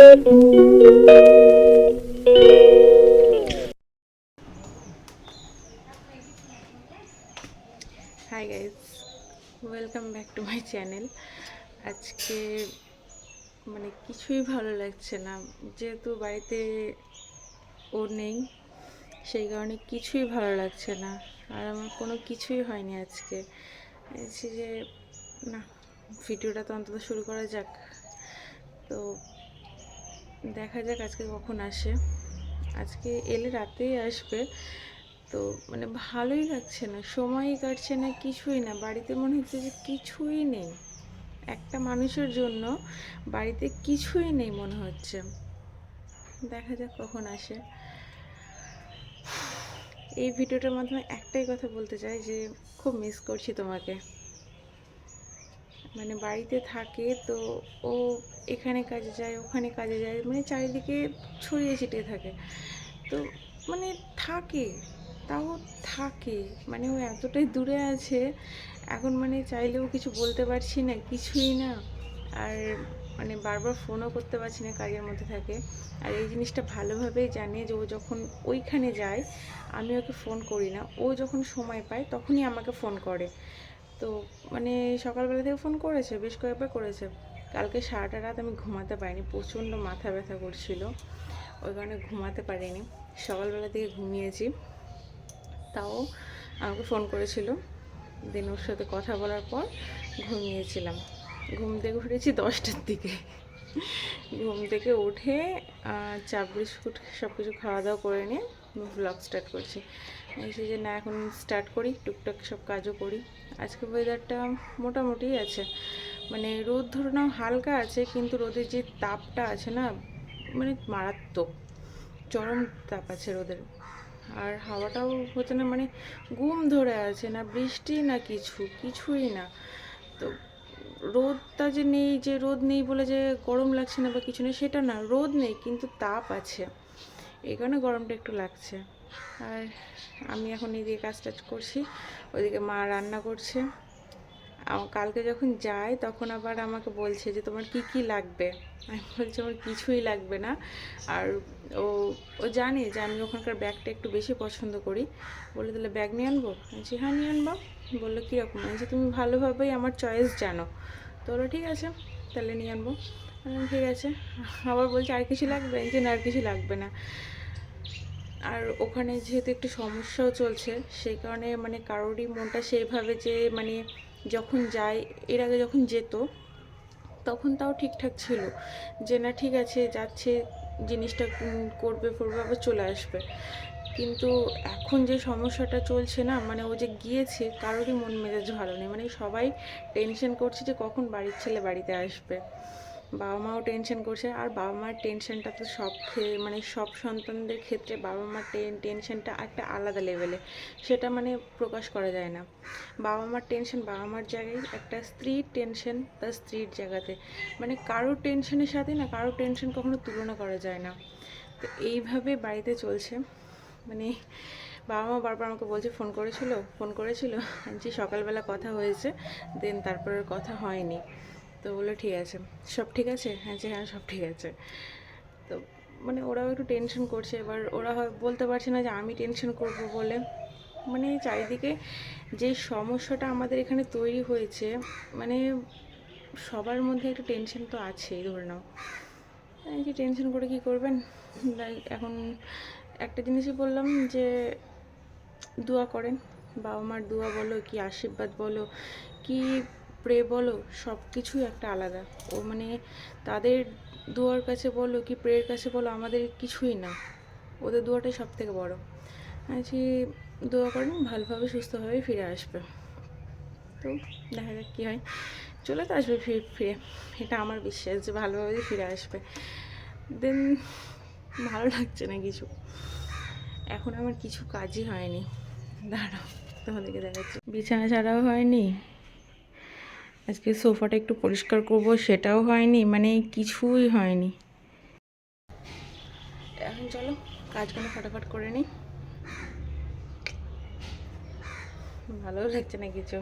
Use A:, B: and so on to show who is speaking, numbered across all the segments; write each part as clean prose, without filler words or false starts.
A: Hi guys, welcome back to my channel. আজকে কিছুই ভালো লাগছে না, যেহেতু বাড়িতে ও নেই সেই কারণে কিছুই ভালো লাগছে না। আর আমার কোনো কিছুই হয়নি আজকে। বলছি যে না, ভিডিওটা তো অন্তত শুরু করা যাক। তো দেখা যাক আজকে কখন আসে। আজকে এলে রাতেই আসবে। তো ভালোই লাগছে না, সময়ই কাটছে না, কিছুই না। বাড়িতে মনে হচ্ছে যে কিছুই নেই, একটা মানুষের জন্য বাড়িতে কিছুই নেই মনে হচ্ছে। দেখা যাক কখন আসে। এই ভিডিওটার মাধ্যমে একটাই কথা বলতে চাই যে খুব মিস করছি তোমাকে। বাড়িতে থাকে তো ও এখানে কাজে যায়, ওখানে কাজে যায়, চারিদিকে ছড়িয়ে ছিটিয়ে থাকে। তো থাকে, তাও থাকে। ও এতটাই দূরে আছে এখন, চাইলেও কিছু বলতে পারছি না, কিছুই না। আর বারবার ফোনও করতে পারছি না, কাজের মধ্যে থাকে। আর এই জিনিসটা ভালোভাবেই জানে যে ও যখন ওইখানে যায় আমি ওকে ফোন করি না, ও যখন সময় পায় তখনই আমাকে ফোন করে। তো সকালবেলা থেকে ফোন করেছে, বেশ কয়েকবার করেছে। কালকে সারাটা রাত আমি ঘুমাতে পারিনি, প্রচণ্ড মাথা ব্যথা করছিল, ওই কারণে ঘুমাতে পারিনি। সকালবেলা থেকে ঘুমিয়েছি, তাও আমাকে ফোন করেছিল। দেন ওর সাথে কথা বলার পর ঘুমিয়েছিলাম। ঘুম থেকে উঠেছি 10টার দিকে। ঘুম থেকে উঠে চা বিস্কুট সব কিছু খাওয়া দাওয়া করে নিয়ে ব্লগ স্টার্ট করছি। এসে যে না, এখন স্টার্ট করি, টুকটাক সব কাজও করি। আজকে ওয়েদারটা মোটামুটি আছে, রোদ ধরে নাও হালকা আছে, কিন্তু রোদের যে তাপটা আছে না, মারাত্মক, চরম তাপ আছে রোদের। আর হাওয়াটাও হচ্ছে না, গুম ধরে আছে, না বৃষ্টি না কিছুই না। তো রোদটা যে নেই, যে রোদ নেই বলে যে গরম লাগছে না বা কিছু নেই সেটা না, রোদ নেই কিন্তু তাপ আছে, এই কারণে গরমটা একটু লাগছে। আর আমি এখন এদিকে কাজ টাজ করছি, ওইদিকে মা রান্না করছে। কালকে যখন যাই তখন আবার আমাকে বলছে যে তোমার কি কি লাগবে। আমি বলছি আমার কিছুই লাগবে না। আর ও ও জানে যে আমি ওখানকার ব্যাগটা একটু বেশি পছন্দ করি। বলে তাহলে ব্যাগ নিয়ে আনবো? বলছি হ্যাঁ নিয়ে আনবো। বললো কীরকম? বলছি তুমি ভালোভাবেই আমার চয়েস জানো। তো বলো ঠিক আছে তাহলে নিয়ে আনবো। ঠিক আছে। আবার বলছে আর কিছু লাগবে? যে না আর কিছু লাগবে না। আর ওখানে যেহেতু একটু সমস্যাও চলছে, সেই কারণে কারোরই মনটা সেইভাবে যে যখন যায়, এর আগে যখন যেত তখন তাও ঠিকঠাক ছিল, যে না ঠিক আছে যাচ্ছে, জিনিসটা করবে করবে আবার চলে আসবে। কিন্তু এখন যে সমস্যাটা চলছে না, ও যে গিয়েছে কারোরই মন মেজাজ ভালো নেই। সবাই টেনশন করছে যে কখন বাড়ির ছেলে বাড়িতে আসবে। বাবা মাও টেনশন করছে। আর বাবা মার টেনশনটা তো সব সন্তানদের ক্ষেত্রে বাবা মার টেনশনটা একটা আলাদা লেভেলে, সেটা প্রকাশ করা যায় না। বাবা মার টেনশন বাবা মার জায়গায়, একটা স্ত্রীর টেনশন তার স্ত্রীর জায়গাতে, কারোর টেনশনের সাথে না কারোর টেনশন কখনো তুলনা করা যায় না। তো এইভাবে বাড়িতে চলছে। বাবা মা বারবার আমাকে বলছে ফোন করেছিল যে সকালবেলা কথা হয়েছে, দেন তারপরের কথা হয়নি। তো বললো ঠিক আছে, সব ঠিক আছে? হ্যাঁ যে হ্যাঁ সব ঠিক আছে। তো ওরাও একটু টেনশন করছে। এবার ওরা বলতে পারছে না যে আমি টেনশন করব বলে। চারিদিকে যে সমস্যাটা আমাদের এখানে তৈরি হয়েছে, সবার মধ্যে একটা টেনশন তো আছেই, ধরে নাও। এই যে টেনশন করে কি করবেন। এখন একটা জিনিসই বললাম যে দোয়া করেন। বাবা মার দোয়া বলো কি আশীর্বাদ বলো কি প্রে বলো, সব কিছুই একটা আলাদা। ও তাদের দোয়ার কাছে বলো কি প্রেয়ের কাছে বলো, আমাদের কিছুই না, ওদের দোয়াটাই সব থেকে বড়। আজকে দোয়া করেন ভালোভাবে সুস্থভাবে ফিরে আসবে। তো দেখা যাক কী হয়। চলে তো আসবে ফিরে, এটা আমার বিশ্বাস যে ভালোভাবেই ফিরে আসবে। দেন ভালো লাগছে না কিছু, এখন আমার কিছু কাজই হয়নি। দাঁড়াও তোমাদেরকে দেখাচ্ছি। বিছানা ছাড়াও হয়নি, আজকে সোফাটা একটু পরিষ্কার করব সেটাও হয়নি, কিছুই হয়নি। এখন চলো কাজগুলো ফটাফট করে নিই। ভালো লাগছে না কিছু।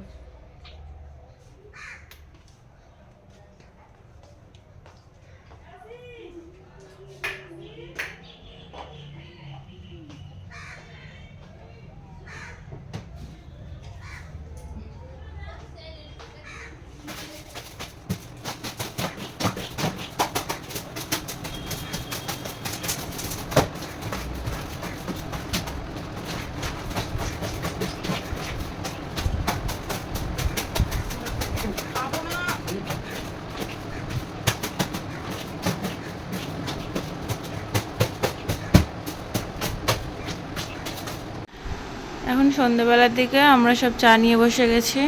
A: এখন সন্ধ্যেবেলার দিকে আমরা সব চা নিয়ে বসে গেছি।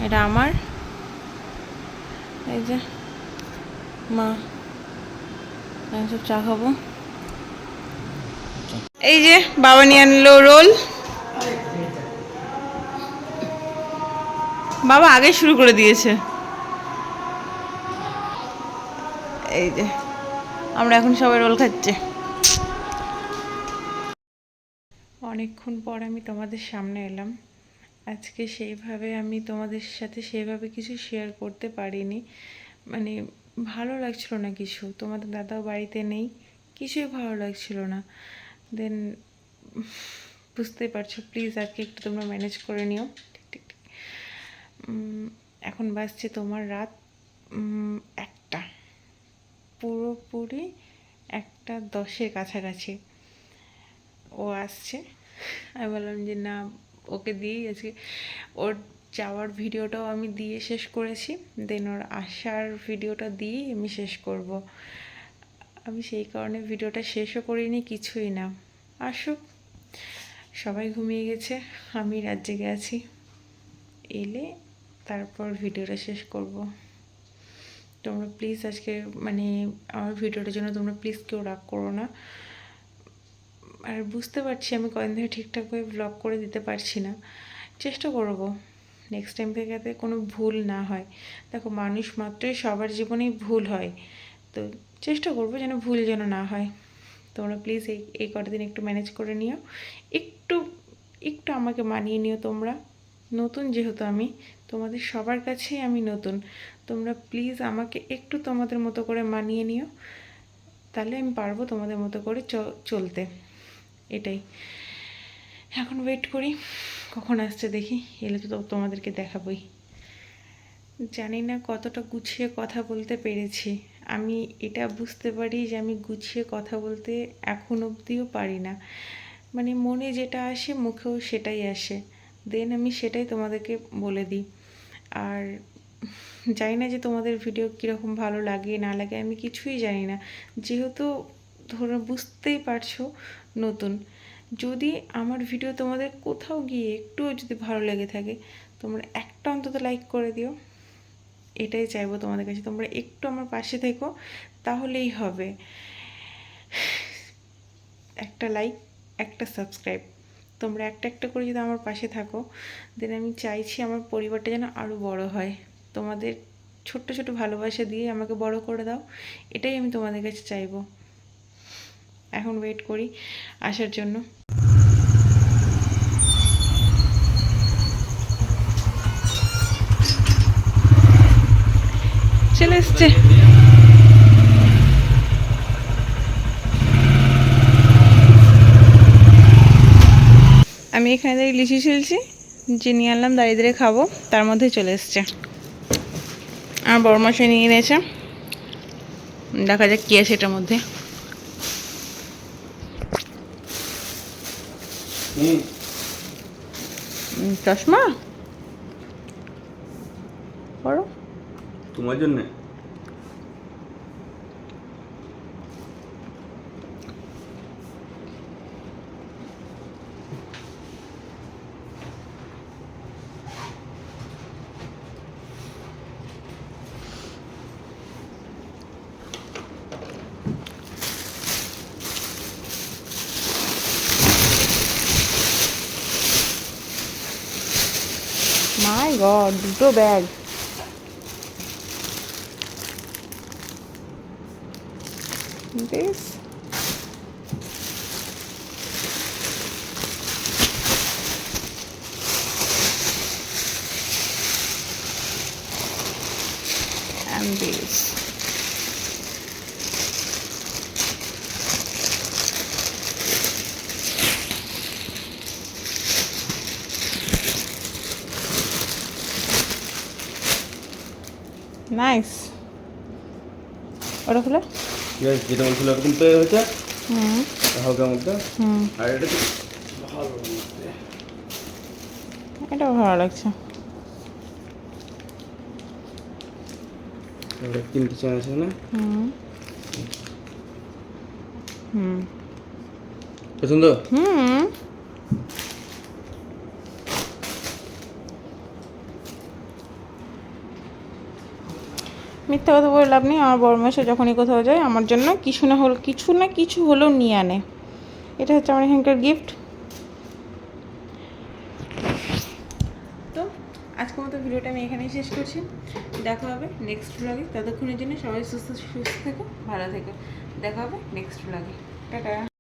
A: এটা আমার, এই যে মা, আমি সব চা খাবো। এই যে বাবা নিয়ে আনলো রোল। বাবা আগে শুরু করে দিয়েছে। এই যে আমরা এখন সবাই রোল খাচ্ছি। অনেকক্ষণ পর আমি তোমাদের সামনে এলাম। আজকে সেইভাবে আমি তোমাদের সাথে সেভাবে কিছু শেয়ার করতে পারিনি, মানে ভালো লাগছিল না কিছু। তোমাদের দাদাও বাড়িতে নেই, কিছুই ভালো লাগছিল না। দেন বুঝতেই পারছো, প্লিজ আজকে একটু তোমরা ম্যানেজ করে নিও। ঠিক ঠিক ঠিক। এখন বাজছে তোমার রাত 1টা, পুরোপুরি 1:10 কাছাকাছি। ও আসছে, আমি বললাম যে না, ওকে দিয়েই আজকে ওর যাওয়ার ভিডিওটাও আমি দিয়ে শেষ করেছি, দেন ওর আসার ভিডিওটা দিয়েই আমি শেষ করব। আমি সেই কারণে ভিডিওটা শেষও করিনি, কিছুই না। আসুক, সবাই ঘুমিয়ে গেছে, আমি রাত জেগে আছি। এলে তারপর ভিডিওটা শেষ করব। তোমরা প্লিজ আজকে মানে আমার ভিডিওটার জন্য তোমরা প্লিজ কেউ রাগ করো না। আর বুঝতে পারছি আমি কদিন ধরে ঠিকঠাকভাবে ব্লগ করে দিতে পারছি না, চেষ্টা করব নেক্সট টাইম থেকে যাতে কোনো ভুল না হয়। দেখো, মানুষ মাত্রই সবার জীবনেই ভুল হয়, তো চেষ্টা করবো যেন ভুল যেন না হয়। তোমরা প্লিজ এই কটা দিন একটু ম্যানেজ করে নিও, একটু একটু আমাকে মানিয়ে নিও। তোমরা নতুন যেহেতু, আমি তোমাদের সবার কাছেই আমি নতুন, তোমরা প্লিজ আমাকে একটু তোমাদের মতো করে মানিয়ে নিও, তাহলে আমি পারবো তোমাদের মতো করে চলতে। এটাই, এখন ওয়েট করি কখন আসছে দেখি, এলে তো তোমাদেরকে দেখাবই। জানি না কতটা গুছিয়ে কথা বলতে পেরেছি। আমি এটা বুঝতে পারি যে আমি গুছিয়ে কথা বলতে এখন অবধিও পারি না, মানে মনে যেটা আসে মুখেও সেটাই আসে, দেন আমি সেটাই তোমাদেরকে বলে দিই। আর জানি না যে তোমাদের ভিডিও কীরকম ভালো লাগে না লাগে, আমি কিছুই জানি না, যেহেতু ধরো বুঝতেই পারছো নতুন। যদি আমার ভিডিও তোমাদের কোথাও গিয়ে একটুও যদি ভালো লেগে থাকে, তোমরা একটা অন্তত লাইক করে দিও। এটাই চাইবো তোমাদের কাছে, তোমরা একটু আমার পাশে থেকো, তাহলেই হবে। একটা লাইক, একটা সাবস্ক্রাইব, তোমরা একটা একটা করে যদি আমার পাশে থাকো, দেন আমি চাইছি আমার পরিবারটা যেন আরও বড় হয়। তোমাদের ছোট্ট ছোট ভালোবাসা দিয়ে আমাকে বড় করে দাও, এটাই আমি তোমাদের কাছে চাইবো। এখন ওয়েট করি আসার জন্য। চলে এসছে। আমি এখানে দাঁড়িয়ে লিচি ছিলছি, যে নিয়ে আনলাম দাঁড়িয়ে দাঁড়িয়ে খাবো, তার মধ্যে চলে এসছে। আমার বড় মশাই নিয়ে নিয়েছে, দেখা যাক কী আছে এটার মধ্যে। চশমা বড়
B: তোমার জন্য।
A: মাই গড, দুটো ব্যাগ। বেশ and this. নাইস। ওটা খুলে
B: যেটা বলছিল এরকম তো হয়েছে হালকার মধ্যে। আর এটা তো ভালো,
A: এটাও ভালো লাগছে।
B: তিনটে চেন আছে না? পছন্দ?
A: মিথ্যা কথা বলে লাভ নেই। আমার বড় মাসে যখনই কোথাও যায় আমার জন্য কিছু না কিছু হলেও নিয়ে আনে। এটা হচ্ছে আমার এখানকার গিফট। তো আজকের মতো ভিডিওটা আমি এখানেই শেষ করছি। দেখা হবে নেক্সট ব্লগে। ততক্ষণের জন্য সবাই সুস্থ থেকো, ভালো থেকো। দেখা হবে নেক্সট ব্লগে। টাটা।